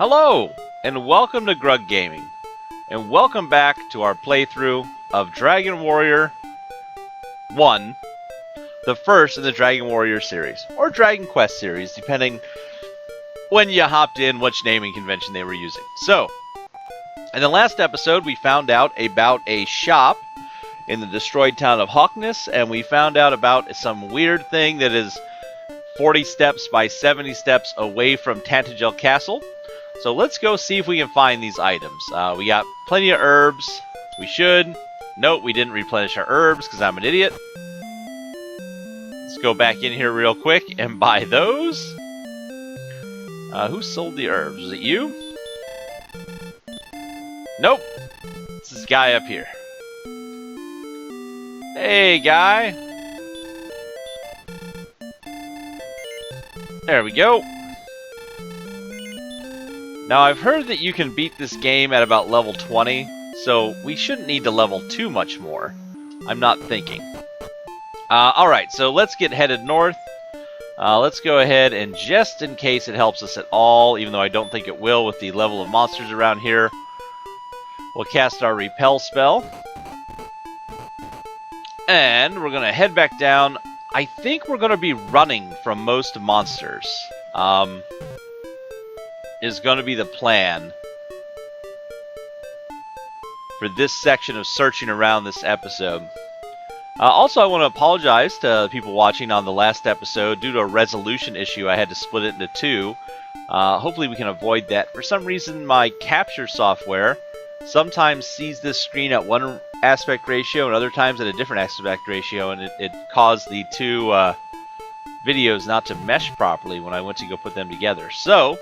Hello, and welcome to Grug Gaming, and welcome back to our playthrough of Dragon Warrior 1, the first in the Dragon Warrior series, or Dragon Quest series, depending when you hopped in, which naming convention they were using. So, in the last episode, we found out about a shop in the destroyed town of Hawkness, and we found out about some weird thing that is 40 steps by 70 steps away from Tantagel Castle. So let's go see if we can find these items. We got plenty of herbs. We should. Nope, we didn't replenish our herbs because I'm an idiot. Let's go back in here real quick and buy those. Who sold the herbs? Was it you? Nope. It's this guy up here. Hey, guy. There we go. Now, I've heard that you can beat this game at about level 20, so we shouldn't need to level too much more. I'm not thinking. Alright, so let's get headed north. Let's go ahead and, just in case it helps us at all, even though I don't think it will with the level of monsters around here, we'll cast our repel spell. And we're going to head back down. I think we're going to be running from most monsters. Is going to be the plan for this section of searching around this episode. Also, I want to apologize to people watching on the last episode. Due to a resolution issue, I had to split it into two. Hopefully we can avoid that. For some reason, my capture software sometimes sees this screen at one aspect ratio and other times at a different aspect ratio, and it caused the two videos not to mesh properly when I went to go put them together. So,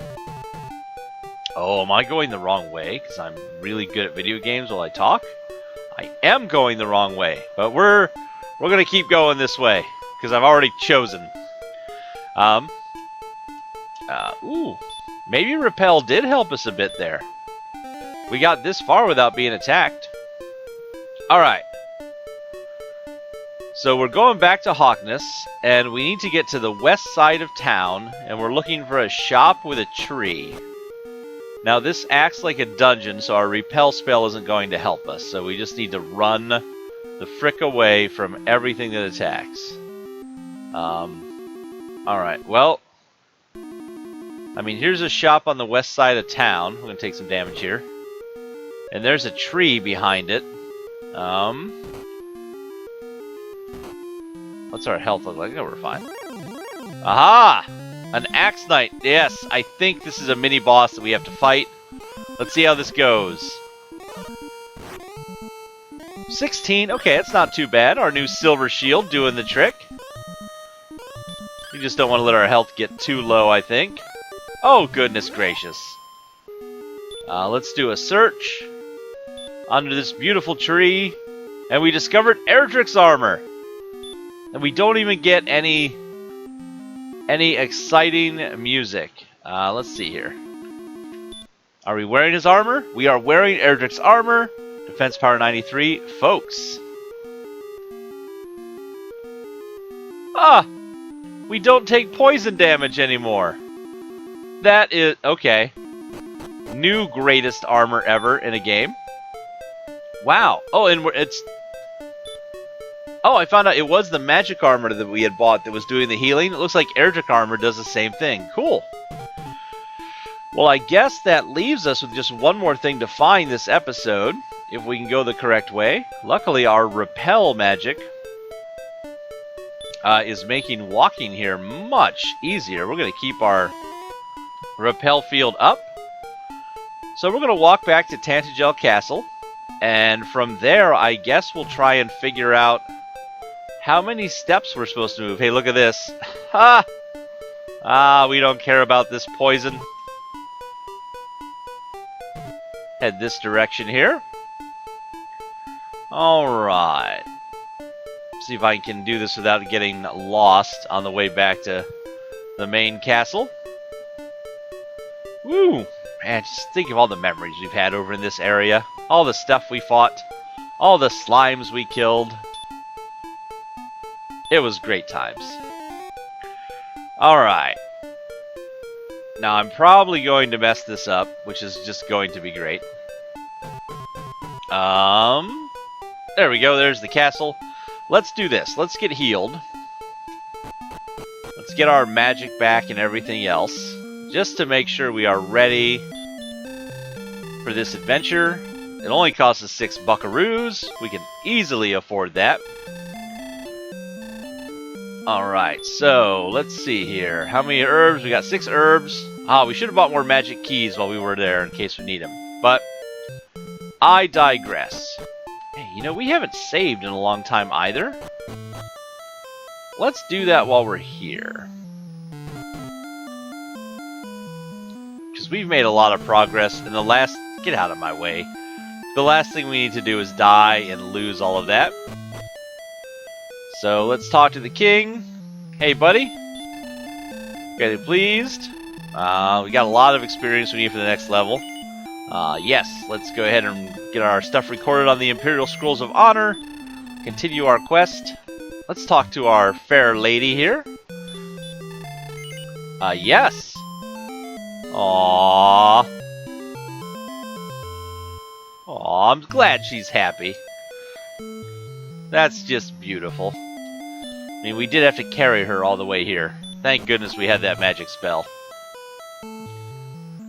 oh, am I going the wrong way? Because I'm really good at video games while I talk? I am going the wrong way, but we're going to keep going this way, because I've already chosen. Ooh, maybe Repel did help us a bit there. We got this far without being attacked. Alright. So we're going back to Hawkness, and we need to get to the west side of town, and we're looking for a shop with a tree. Now, this acts like a dungeon, so our repel spell isn't going to help us. So we just need to run the frick away from everything that attacks. Alright, well, I mean, here's a shop on the west side of town. I'm going to take some damage here. And there's a tree behind it. What's our health look like? Oh, we're fine. Aha! An Axe Knight. Yes, I think this is a mini-boss that we have to fight. Let's see how this goes. 16. Okay, that's not too bad. Our new Silver Shield doing the trick. We just don't want to let our health get too low, I think. Oh, goodness gracious. Let's do a search under this beautiful tree. And we discovered Erdrick's armor. And we don't even get any exciting music. Let's see here. Are we wearing his armor? We are wearing Erdrick's armor. Defense power 93. Folks. We don't take poison damage anymore. That is... okay. New greatest armor ever in a game. Wow. Oh, and it's... oh, I found out it was the magic armor that we had bought that was doing the healing. It looks like Erdrick armor does the same thing. Cool. Well, I guess that leaves us with just one more thing to find this episode, if we can go the correct way. Luckily, our repel magic is making walking here much easier. We're going to keep our repel field up. So we're going to walk back to Tantagel Castle, and from there, I guess we'll try and figure out how many steps we're supposed to move. Hey, look at this. Ha! We don't care about this poison. Head this direction here. Alright. See if I can do this without getting lost on the way back to the main castle. Woo! Man, just think of all the memories we've had over in this area. All the stuff we fought. All the slimes we killed. It was great times. Alright. Now, I'm probably going to mess this up, which is just going to be great. There we go. There's the castle. Let's do this. Let's get healed. Let's get our magic back and everything else, just to make sure we are ready for this adventure. It only costs us 6 buckaroos. We can easily afford that. Alright, so let's see here. How many herbs? We got 6 herbs. Ah, we should have bought more magic keys while we were there in case we need them. But I digress. Hey, you know, we haven't saved in a long time either. Let's do that while we're here. Because we've made a lot of progress in the last... Get out of my way. The last thing we need to do is die and lose all of that. So let's talk to the king. Hey, buddy. Getting pleased. We got a lot of experience we need for the next level. Yes, let's go ahead and get our stuff recorded on the Imperial Scrolls of Honor. Continue our quest. Let's talk to our fair lady here. Yes. Aww. Aw, I'm glad she's happy. That's just beautiful. I mean, we did have to carry her all the way here. Thank goodness we had that magic spell.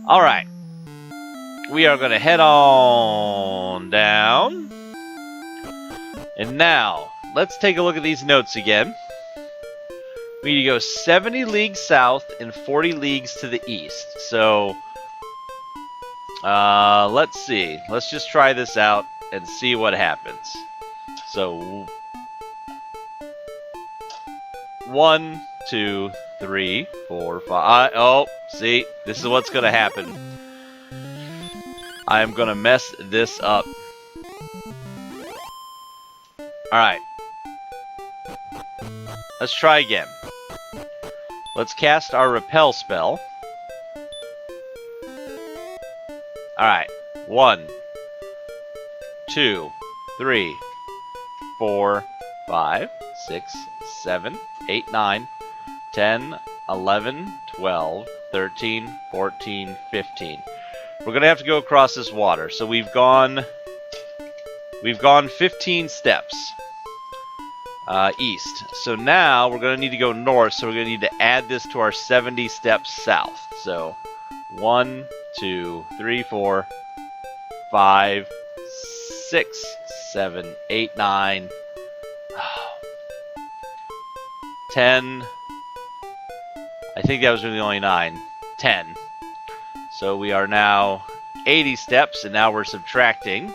Alright. We are going to head on down. And now, let's take a look at these notes again. We need to go 70 leagues south and 40 leagues to the east. So... let's see. Let's just try this out and see what happens. So, 1, 2, 3, 4, 5. Oh, see, this is what's gonna happen. I am gonna mess this up. Alright. Let's try again. Let's cast our repel spell. Alright. 1, 2, 3, 4, 5, 6, 7, 8, 9, 10, 11, 12, 13, 14, 15. We're going to have to go across this water. So we've gone 15 steps east. So now we're going to need to go north. So we're going to need to add this to our 70 steps south. So 1, 2, 3, 4, 5, 6, 7, 8, 9, 10. I think that was really only 9. 10. So we are now 80 steps, and now we're subtracting.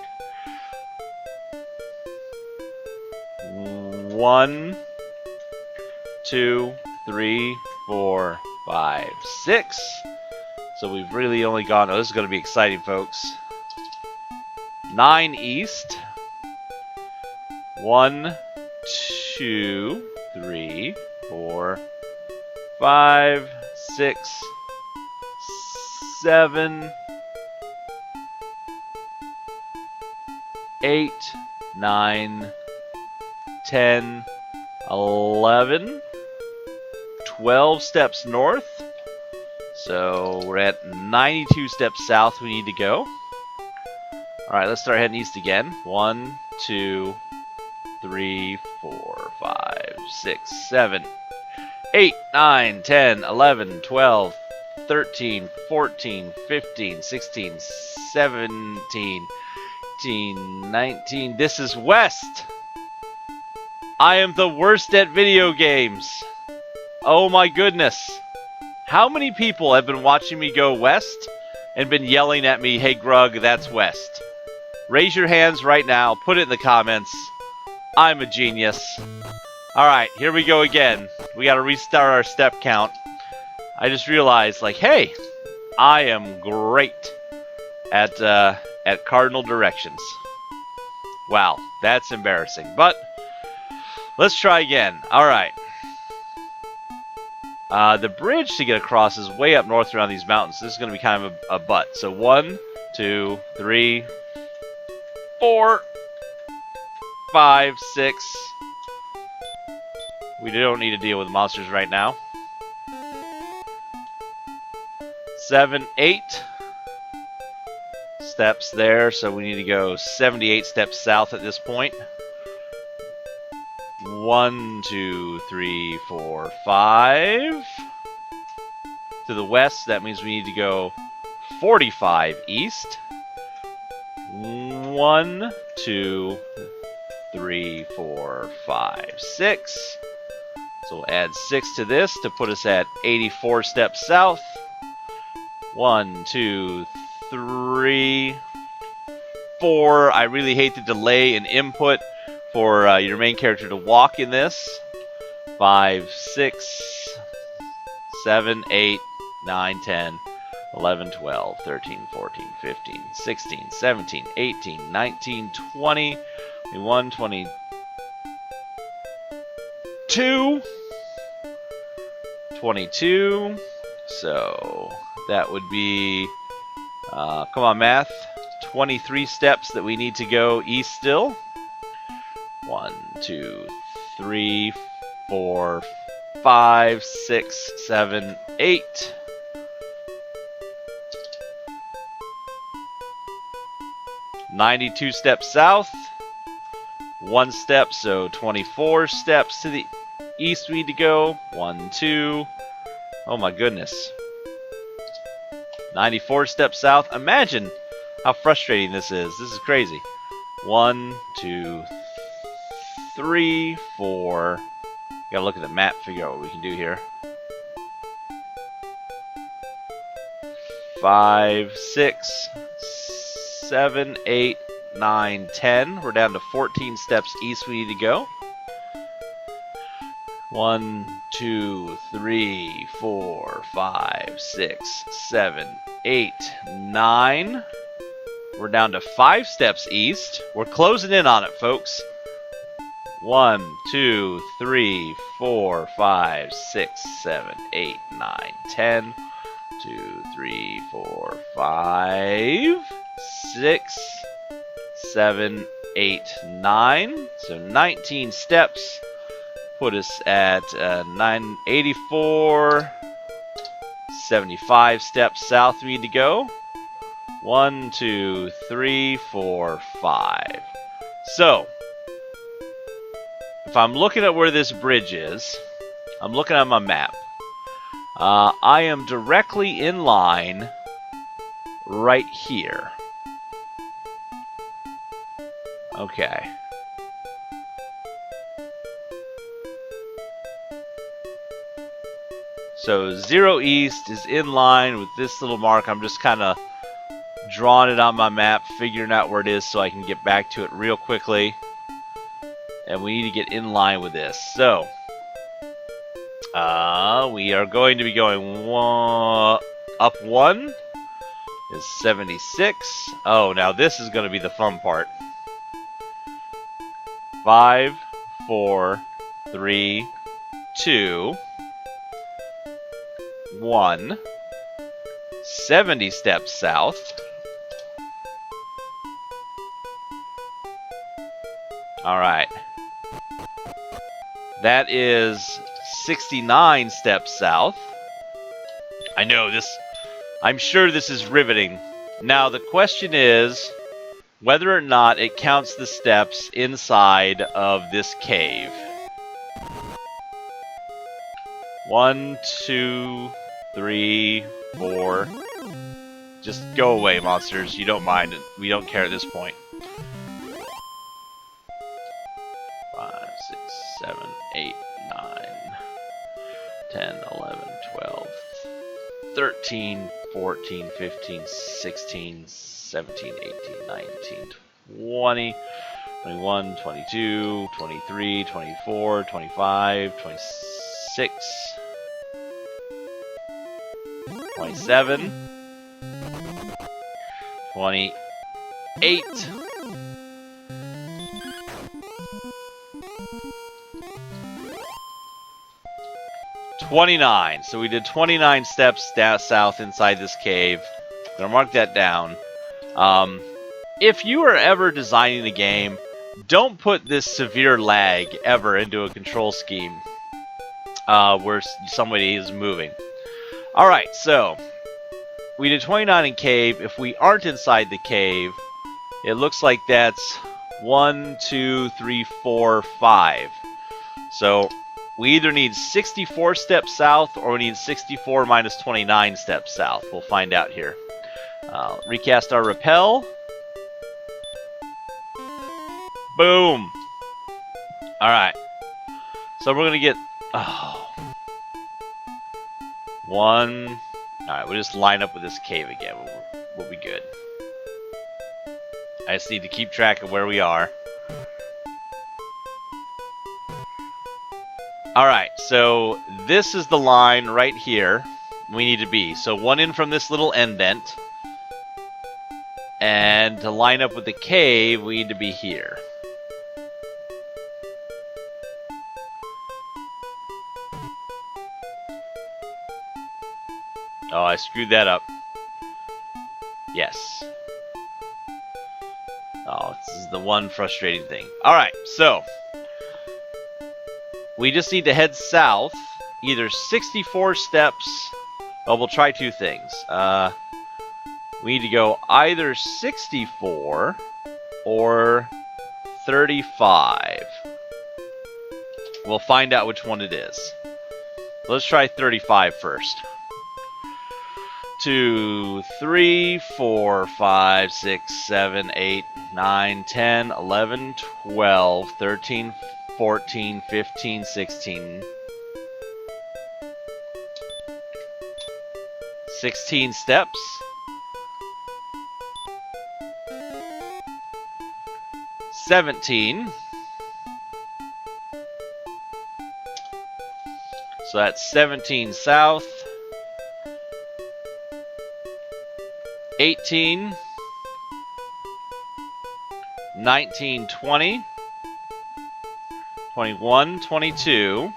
1, 2, 3, 4, 5, 6. So we've really only gone... Oh, this is going to be exciting, folks. 9 east. 1, 2, 3, 4, 5, 6, 7, 8, 9, 10, 11, 12 steps north. So we're at 92 steps south we need to go. Alright, let's start heading east again. 1, 2, 3, 4, 5, 6, 7, 8, 9, 10, 11, 12, 13, 14, 15, 16, 17, 18, 19. This is west! I am the worst at video games. Oh my goodness. How many people have been watching me go west and been yelling at me, hey Grug, that's west? Raise your hands right now. Put it in the comments. I'm a genius. Alright, here we go again. We gotta restart our step count. I just realized, like, hey, I am great at cardinal directions. Wow, that's embarrassing. But let's try again. Alright. The bridge to get across is way up north around these mountains. This is going to be kind of a butt. So 1, 2, 3, 4, 5, 6. We don't need to deal with monsters right now. 7, 8 steps there, so we need to go 78 steps south at this point. 1, 2, 3, 4, 5. To the west, that means we need to go 45 east. 1, 2, 3, 4, 5, 6. So we'll add 6 to this to put us at 84 steps south. 1, 2, 3, 4. I really hate the delay in input for your main character to walk in this. 5, 6, 7, 8, 9, 10, 11, 12, 13, 14, 15, 16, 17, 18, 19, 20, 21, 22, 22. So that would be, come on, math, 23 steps that we need to go east still. 1, 2, 3, 4, 5, 6, 7, 8. 92 steps south. 1 step, so 24 steps to the east we need to go. 1, 2. Oh my goodness. 94 steps south. Imagine how frustrating this is. This is crazy. 1, 2, 3, 4. Gotta look at the map, figure out what we can do here. 5, 6, 7, 8, 9, 10. We're down to 14 steps east we need to go. 1, 2, 3, 4, 5, 6, 7, 8, 9. We're down to 5 steps east. We're closing in on it, folks. 1, 2, 3, 4, 5, 6, 7, 8, 9, 10. 2, 3, 4, 5, 6, 7, 8, 9. So 19 steps put us at 984. 75 steps south we need to go. 1, 2, 3, 4, 5. So if I'm looking at where this bridge is, I'm looking at my map. I am directly in line right here. Okay. So 0 east is in line with this little mark. I'm just kind of drawing it on my map, figuring out where it is so I can get back to it real quickly. And we need to get in line with this. So we are going to be going up 1 is 76. Oh, now this is going to be the fun part. 5, 4, 3, 2, 1. 70 steps south. All right. That is 69 steps south. I know this. I'm sure this is riveting. Now the question is whether or not it counts the steps inside of this cave. 1, 2, 3, 4. Just go away, monsters. You don't mind. We don't care at this point. 5, 6, 7, 8, 9, 10, 11, 12, 13, 14, 15, 16, 17, 18, 19, 20, 21, 22, 23, 24, 25, 26, 27, 28, 29. So we did 29 steps down south inside this cave. I'm gonna mark that down. If you are ever designing a game, don't put this severe lag ever into a control scheme where somebody is moving. Alright, so we did 29 in cave. If we aren't inside the cave, it looks like that's 1, 2, 3, 4, 5. So we either need 64 steps south or we need 64 minus 29 steps south. We'll find out here. Recast our repel. Boom. Alright. So we're going to get... one... Alright, we'll just line up with this cave again. We'll be good. I just need to keep track of where we are. Alright, so this is the line right here we need to be. So one in from this little indent. And to line up with the cave, we need to be here. Oh, I screwed that up. Yes. Oh, this is the one frustrating thing. Alright, so we just need to head south, either 64 steps. Well, we'll try two things. We need to go either 64 or 35. We'll find out which one it is. Let's try 35 first. 2, 3, 4, 5, 6, 7, 8, 9, 10, 11, 12, 13, 14, 15, 16. 16 steps. 17. So that's 17 south. 18. 19, 20. 21, 22.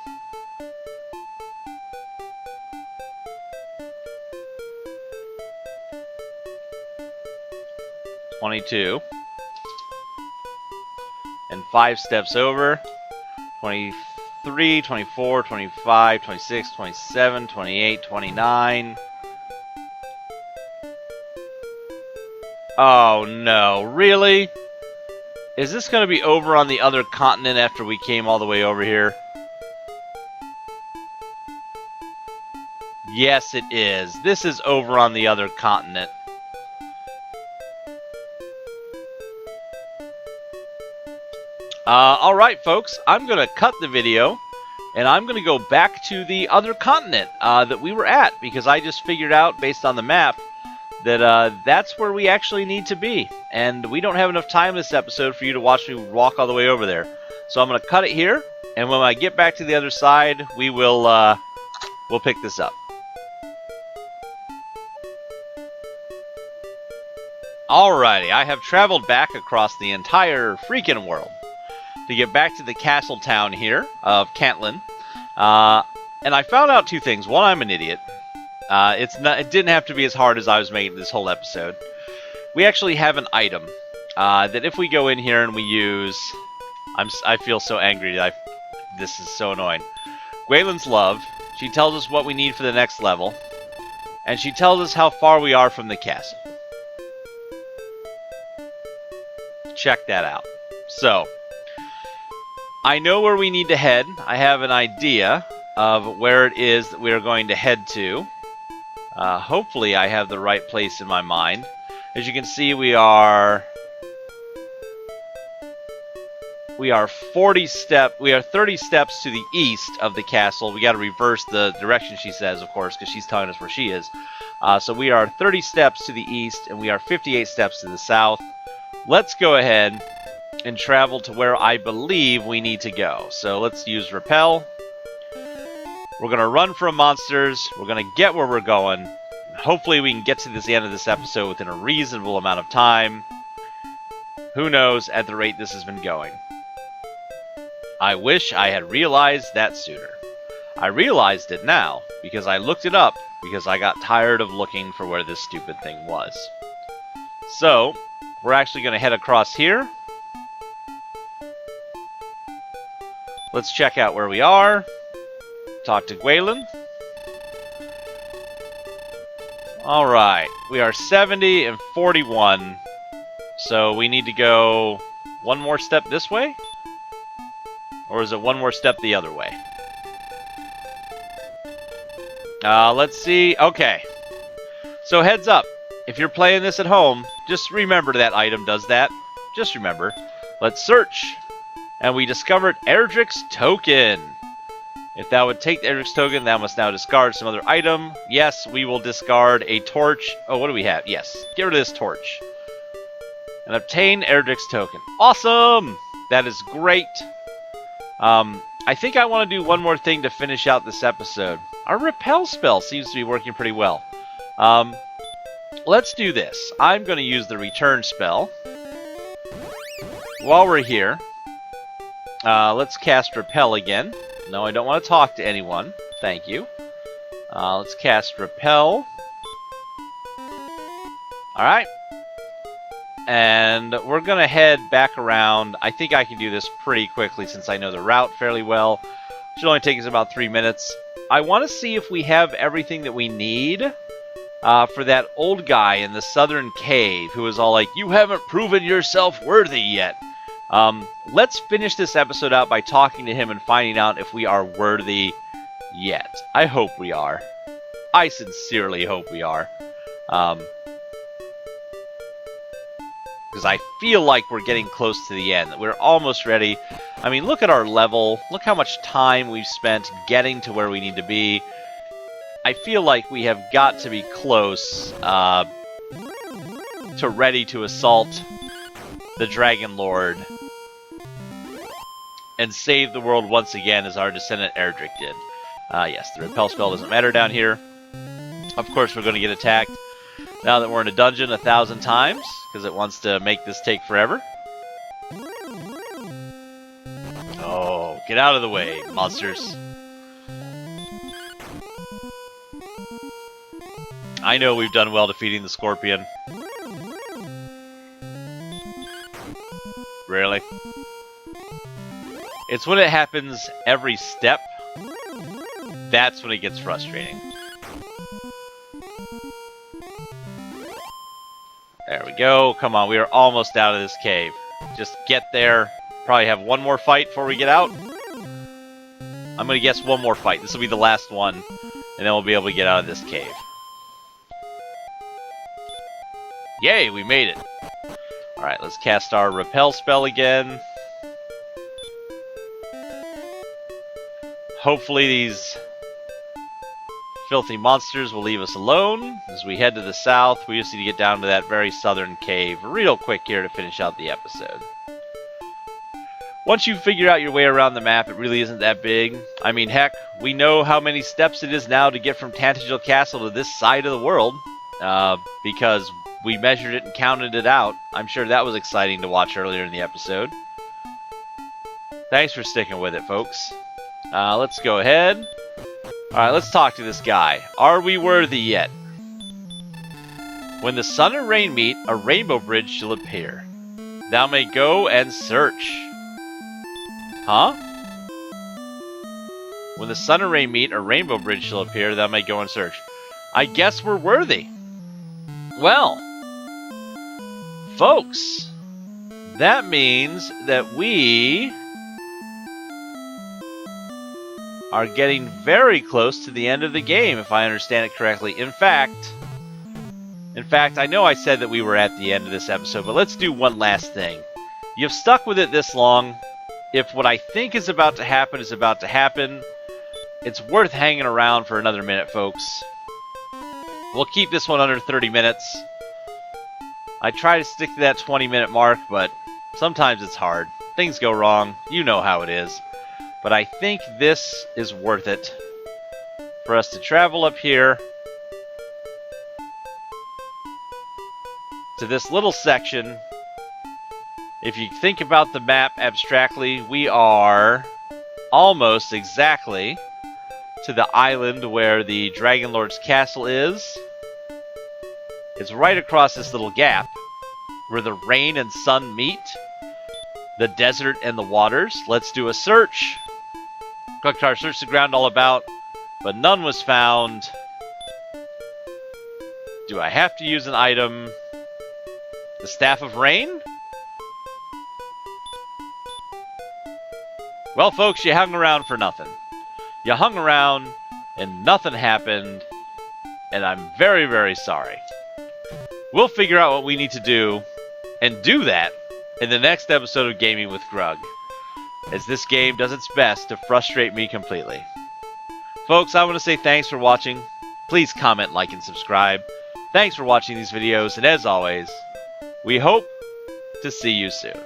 22. And 5 steps over. 23, 24, 25, 26, 27, 28, 29. Oh no, really? Is this going to be over on the other continent after we came all the way over here? Yes, it is. This is over on the other continent. Alright, folks. I'm going to cut the video, and I'm going to go back to the other continent that we were at, because I just figured out, based on the map, that that's where we actually need to be. And we don't have enough time this episode for you to watch me walk all the way over there. So I'm going to cut it here, and when I get back to the other side, we will we'll pick this up. Alrighty, I have traveled back across the entire freaking world to get back to the castle town here of Cantlin. And I found out two things. One, I'm an idiot. It didn't have to be as hard as I was making this whole episode. We actually have an item that if we go in here and we use... I feel so angry that this is so annoying. Gwaylin's Love. She tells us what we need for the next level. And she tells us how far we are from the castle. Check that out. So, I know where we need to head. I have an idea of where it is that we are going to head to. Hopefully I have the right place in my mind. As you can see, we are 30 steps to the east of the castle. We got to reverse the direction she says, of course, because she's telling us where she is. So we are 30 steps to the east, and we are 58 steps to the south. Let's go ahead and travel to where I believe we need to go. So let's use repel. We're going to run from monsters. We're going to get where we're going. Hopefully we can get to the end of this episode within a reasonable amount of time. Who knows at the rate this has been going. I wish I had realized that sooner. I realized it now because I looked it up because I got tired of looking for where this stupid thing was. So, we're actually going to head across here. Let's check out where we are. Talk to Gwaylin. Alright, we are 70 and 41. So we need to go one more step this way? Or is it one more step the other way? Let's see. Okay. So heads up. If you're playing this at home, just remember that item does that. Just remember. Let's search. And we discovered Erdrick's token. If that would take the Erdrick's token, that must now discard some other item. Yes, we will discard a torch. Oh, what do we have? Yes. Get rid of this torch. And obtain Erdrick's token. Awesome! That is great. I think I want to do one more thing to finish out this episode. Our repel spell seems to be working pretty well. Let's do this. I'm going to use the return spell. While we're here, let's cast repel again. No, I don't want to talk to anyone. Thank you. Let's cast repel. Alright. And we're going to head back around. I think I can do this pretty quickly since I know the route fairly well. Should only take us about 3 minutes. I want to see if we have everything that we need for that old guy in the southern cave who is all like, you haven't proven yourself worthy yet. Let's finish this episode out by talking to him and finding out if we are worthy yet. I hope we are. I sincerely hope we are. Because I feel like we're getting close to the end. We're almost ready. I mean, look at our level. Look how much time we've spent getting to where we need to be. I feel like we have got to be close to ready to assault the Dragonlord and save the world once again as our descendant Erdrick did. Yes, the repel spell doesn't matter down here. Of course, we're going to get attacked now that we're in a dungeon 1,000 times, because it wants to make this take forever. Oh, get out of the way, monsters. I know we've done well defeating the scorpion. Really? It's when it happens every step, that's when it gets frustrating. There we go. Come on, we are almost out of this cave. Just get there. Probably have one more fight before we get out. I'm going to guess one more fight. This will be the last one, and then we'll be able to get out of this cave. Yay, we made it. Alright, let's cast our repel spell again. Hopefully these filthy monsters will leave us alone. As we head to the south, we just need to get down to that very southern cave real quick here to finish out the episode. Once you figure out your way around the map, it really isn't that big. I mean, heck, we know how many steps it is now to get from Tantagel Castle to this side of the world, because we measured it and counted it out. I'm sure that was exciting to watch earlier in the episode. Thanks for sticking with it, folks. Let's go ahead. Alright, let's talk to this guy. Are we worthy yet? When the sun and rain meet, a rainbow bridge shall appear. Thou may go and search. Huh? When the sun and rain meet, a rainbow bridge shall appear. Thou may go and search. I guess we're worthy. Well, folks, that means that we are getting very close to the end of the game, if I understand it correctly. In fact, I know I said that we were at the end of this episode, but let's do one last thing. You've stuck with it this long. If what I think is about to happen is about to happen, it's worth hanging around for another minute, folks. We'll keep this one under 30 minutes. I try to stick to that 20-minute mark, but sometimes it's hard. Things go wrong. You know how it is. But I think this is worth it for us to travel up here to this little section. If you think about the map abstractly, we are almost exactly to the island where the Dragonlord's castle is. It's right across this little gap where the rain and sun meet, the desert and the waters. Let's do a search. Glugtar searched the ground all about, but none was found. Do I have to use an item? The Staff of Rain? Well, folks, you hung around for nothing. You hung around, and nothing happened, and I'm very, very sorry. We'll figure out what we need to do, and do that in the next episode of Gaming with Grug, as this game does its best to frustrate me completely. Folks, I want to say thanks for watching. Please comment, like, and subscribe. Thanks for watching these videos, and as always, we hope to see you soon.